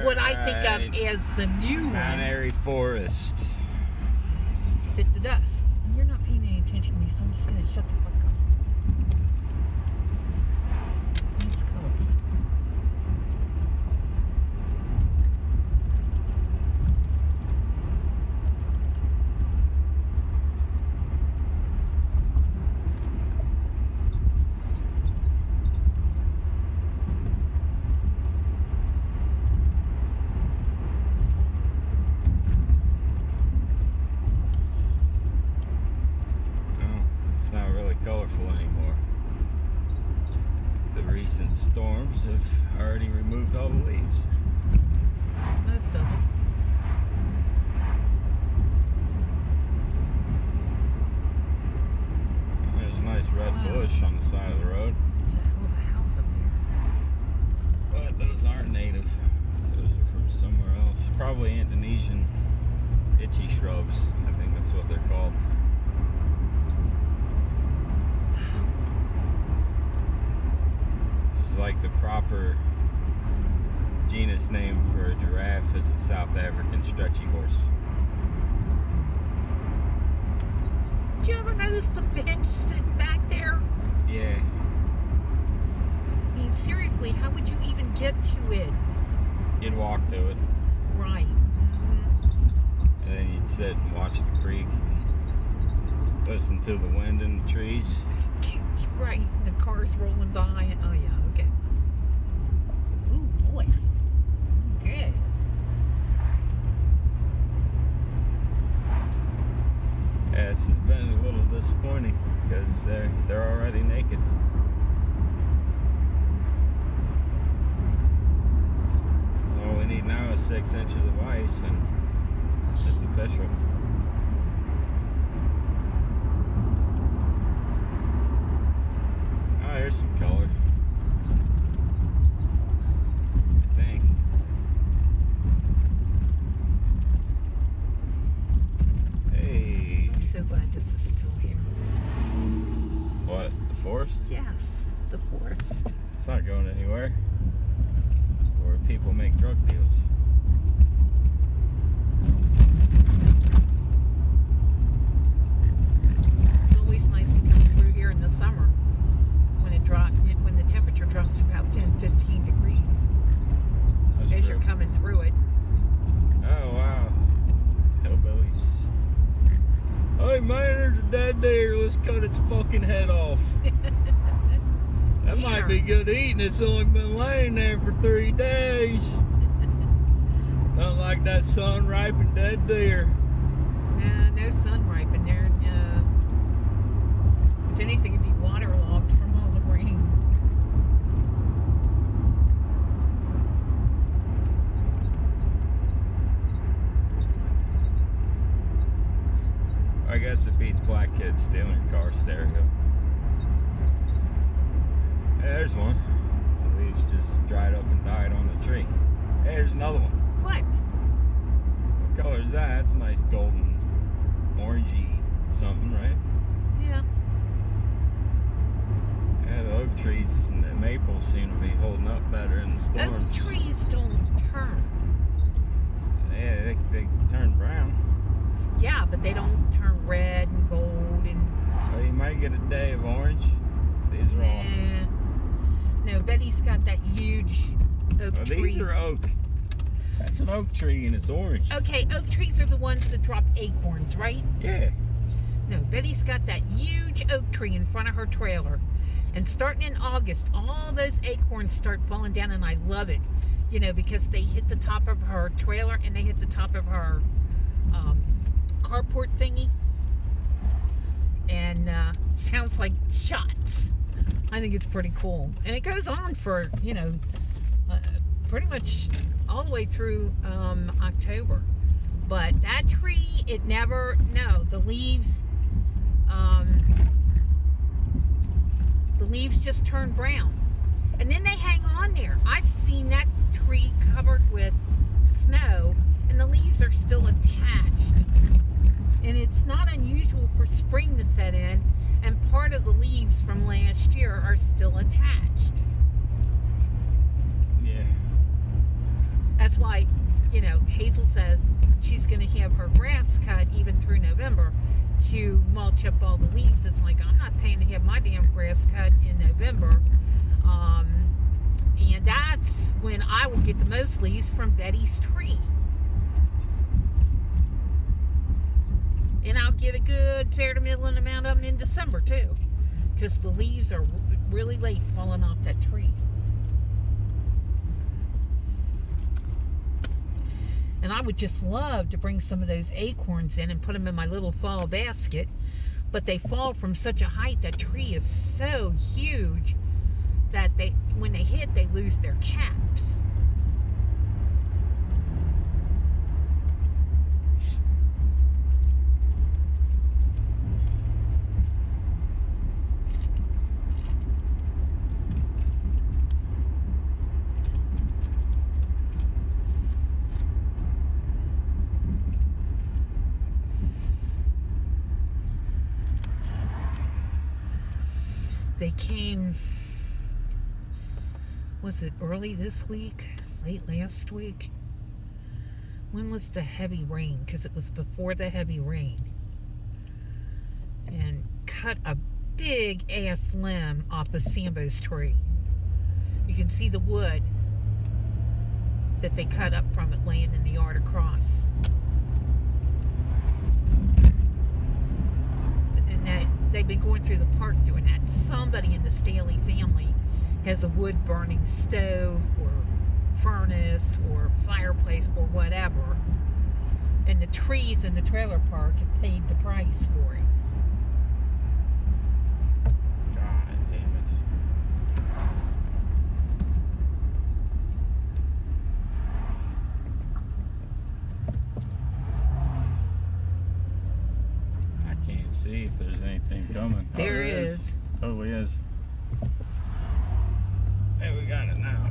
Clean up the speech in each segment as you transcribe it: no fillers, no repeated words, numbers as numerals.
what I think of as the new Mount one. Airy Forest. Bit the dust. You're not paying any attention to me, so I'm just gonna shut the fuck up. Nice colors. Colorful anymore. The recent storms have already removed all the leaves. Most of them. There's a nice red bush on the side of the road. There's a hell of a house up there. But those aren't native. Those are from somewhere else. Probably Indonesian itchy shrubs. I think that's what they're called. Like the proper genus name for a giraffe is a South African stretchy horse. Did you ever notice the bench sitting back there? Yeah. I mean, seriously, how would you even get to it? You'd walk to it. Right. Mm-hmm. And then you'd sit and watch the creek and listen to the wind in the trees. Right. The cars rolling by. Oh, yeah. Okay. Ooh, boy. Okay. Yeah, this has been a little disappointing because they're already naked. So all we need now is 6 inches of ice and it's official. Oh, here's some color. I think. Hey. I'm so glad this is still here. What? The forest? Yes, the forest. It's not going anywhere. Where people make drug deals. It's always nice to come through here in the summer when the temperature drops about 10-15 degrees. That's As true. you're coming through it. Oh, wow. Hillbillies. Hey, man, there's a dead deer. Let's cut its fucking head off. That might be good eating. It's only been laying there for 3 days. Not like that sun-ripened dead deer. Nah, no sun ripen there. If anything, it'd be waterlogged from all the rain. I guess it beats black kids stealing your car stereo. Hey, there's one. The leaves just dried up and died on the tree. Hey, there's another one. What? What color is that? That's a nice golden, orangey something, right? Yeah. Yeah, the oak trees and the maples seem to be holding up better in the storms. Oak trees don't turn. Yeah, they turn brown. Yeah, but they don't turn red and gold and. So you might get a day of orange. These are all. No, Betty's got that huge oak tree. These are oak. That's an oak tree and it's orange. Okay, oak trees are the ones that drop acorns, right? Yeah. No, Betty's got that huge oak tree in front of her trailer. And starting in August, all those acorns start falling down, and I love it. You know, because they hit the top of her trailer and they hit the top of her carport thingy. And sounds like shots. I think it's pretty cool. And it goes on for, pretty much all the way through October. But that tree, the leaves just turn brown. And then they hang on there. I've seen that tree covered with snow and the leaves are still attached. And it's not unusual for spring to set in and part of the leaves from last year are still attached. Yeah. As that's why, Hazel says she's going to have her grass cut even through November to mulch up all the leaves. It's like, I'm not paying to have my damn grass cut in November. And that's when I will get the most leaves from Betty's tree. And I'll get a good fair to middling amount of them in December too, because the leaves are really late falling off that tree. And I would just love to bring some of those acorns in and put them in my little fall basket, but they fall from such a height. That tree is so huge that when they hit, they lose their caps. They came, was it early this week? Late last week? When was the heavy rain? Because it was before the heavy rain. And cut a big ass limb off of Sambo's tree. You can see the wood that they cut up from it laying in the yard across. They've been going through the park doing that. Somebody in the Staley family has a wood burning stove or furnace or fireplace or whatever, and the trees in the trailer park have paid the price for it. God damn it. I can't see if there's anything coming. There is. Totally is. Hey, we got it now.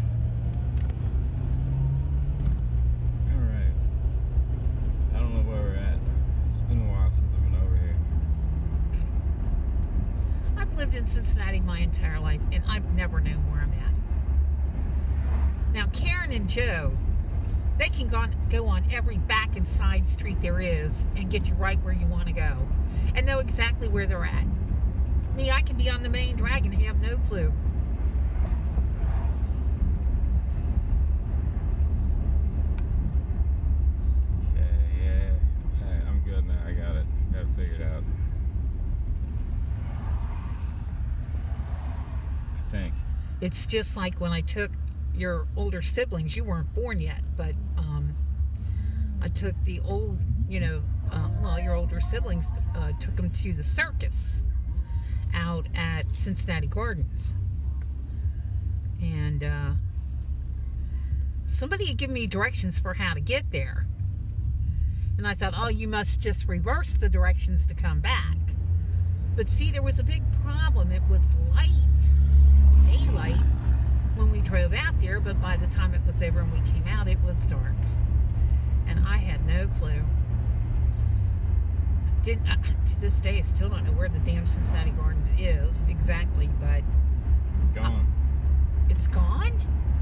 Alright. I don't know where we're at. It's been a while since I've been over here. I've lived in Cincinnati my entire life, and I've never known where I'm at. Now, Karen and Joe, they can go on every back and side street there is and get you right where you want to go and know exactly where they're at. Me, I can be on the main drag and have no clue. I'm good now. I got it figured out. I think. It's just like when I took your older siblings. You weren't born yet, but I took the old, your older siblings, took them to the circus out at Cincinnati Gardens. And somebody had given me directions for how to get there. And I thought, oh, you must just reverse the directions to come back. But see, there was a big problem. It was daylight, when we drove out there, but by the time it was over and we came out, it was dark. And I had no clue. To this day, I still don't know where the damn Cincinnati Gardens is exactly, but... Gone. It's gone?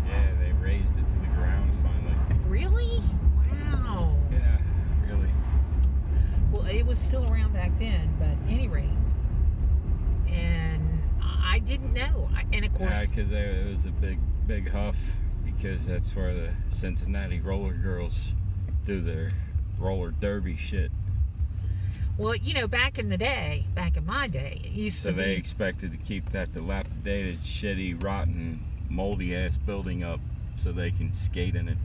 Yeah, they raised it to the ground finally. Really? Wow. Yeah, really. Well, it was still around back then, but at any rate. And I didn't know. And of course... Yeah, because it was a big huff, because that's where the Cincinnati roller girls do their roller derby shit. Well, back in my day, it used to be... So they expected to keep that dilapidated, shitty, rotten, moldy-ass building up so they can skate in it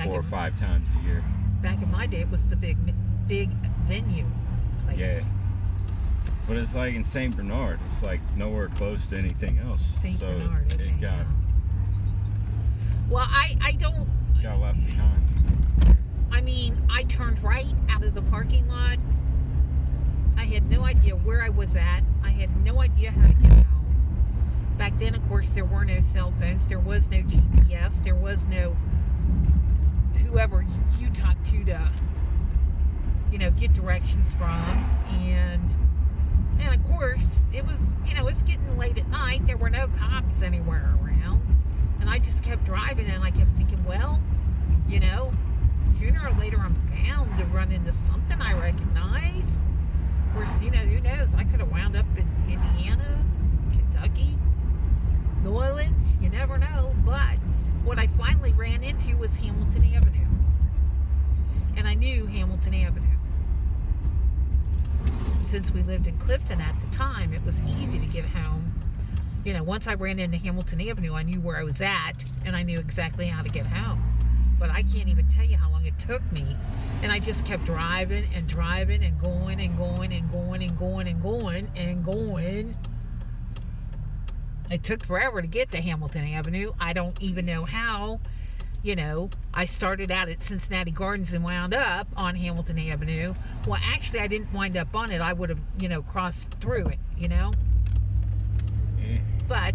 4 or 5 times a year. Back in my day, it was the big venue place. Yeah. But it's like in St. Bernard. It's like nowhere close to anything else. St. Bernard, okay, it got... Well, I don't... Got left behind. I mean, I turned right out of the parking lot. I had no idea where I was at. I had no idea how to get home. Back then, of course, there were no cell phones. There was no GPS. There was no whoever you talked to get directions from. And of course, it was, it's getting late at night. There were no cops anywhere around. And I just kept driving, and I kept thinking, well, You know, sooner or later I'm bound to run into something I recognize. Of course, you know, who knows? I could have wound up in Indiana, Kentucky, New Orleans. You never know. But what I finally ran into was Hamilton Avenue. And I knew Hamilton Avenue. Since we lived in Clifton at the time, it was easy to get home. You know, once I ran into Hamilton Avenue, I knew where I was at, and I knew exactly how to get home. But I can't even tell you how long it took me. And I just kept driving and driving and going and going and going and going and going and going. It took forever to get to Hamilton Avenue. I don't even know how. You know, I started out at Cincinnati Gardens and wound up on Hamilton Avenue. Well, actually, I didn't wind up on it. I would have, you know, crossed through it, you know. Yeah. But,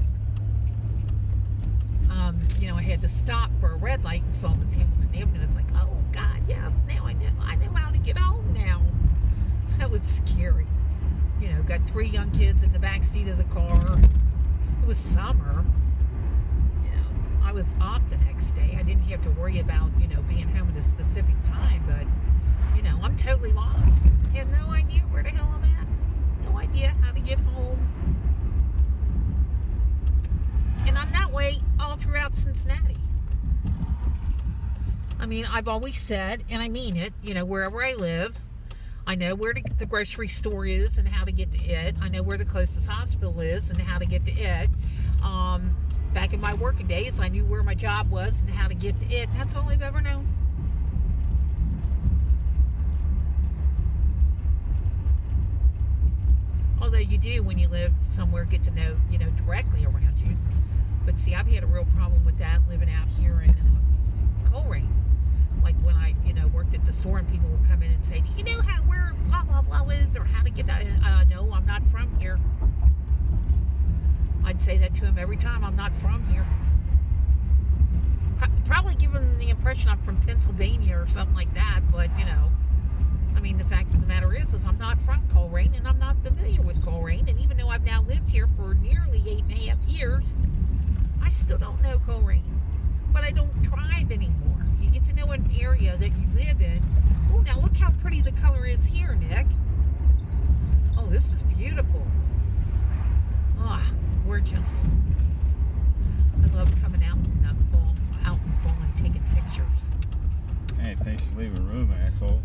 you know, I had to stop for a red light and saw this Hamilton Avenue. It's like, oh, God, yes, now I know how to get home now. That was scary. You know, got 3 young kids in the back seat of the car. It was summer. I was off the next day. I didn't have to worry about, you know, being home at a specific time, but, you know, I'm totally lost. I have no idea where the hell I'm at. No idea how to get home. And I'm that way all throughout Cincinnati. I mean, I've always said, and I mean it, you know, wherever I live, I know where the grocery store is and how to get to it. I know where the closest hospital is and how to get to it. Back in my working days, I knew where my job was and how to get to it. That's all I've ever known. Although you do, when you live somewhere, get to know, you know, directly around you. But see, I've had a real problem with that living out here in Colerain. Like when I, you know, worked at the store and people would come in and say, do you know where blah, blah, blah is or how to get that? No, I'm not from here. I'd say that to him every time. I'm not from here. Probably give him the impression I'm from Pennsylvania or something like that, but, you know, I mean, the fact of the matter is I'm not from Colerain, and I'm not familiar with Colerain, and even though I've now lived here for nearly 8.5 years, I still don't know Colerain. But I don't drive anymore. You get to know an area that you live in. Oh, now look how pretty the color is here, Nick. Oh, this is beautiful. Ah, gorgeous. I love coming out in fall and taking pictures. Hey, thanks for leaving room, asshole.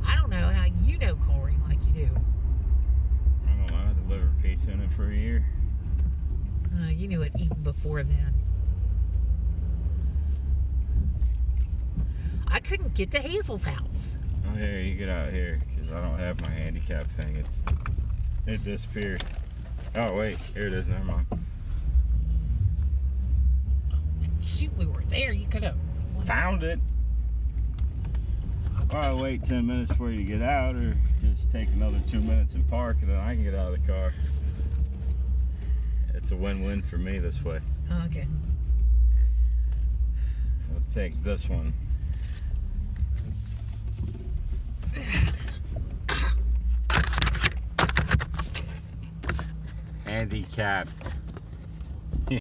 I don't know how you know Colerain like you do. I don't know. I delivered pizza in it for a year. You knew it even before then. I couldn't get to Hazel's house. Oh, here, you get out here, because I don't have my handicap thing. It disappeared. Oh, wait, here it is. Never mind. Shoot, we were there. You could have Found it. Or I'll wait 10 minutes for you to get out, or just take another 2 minutes and park, and then I can get out of the car. It's a win-win for me this way. Okay. I'll take this one. Handicap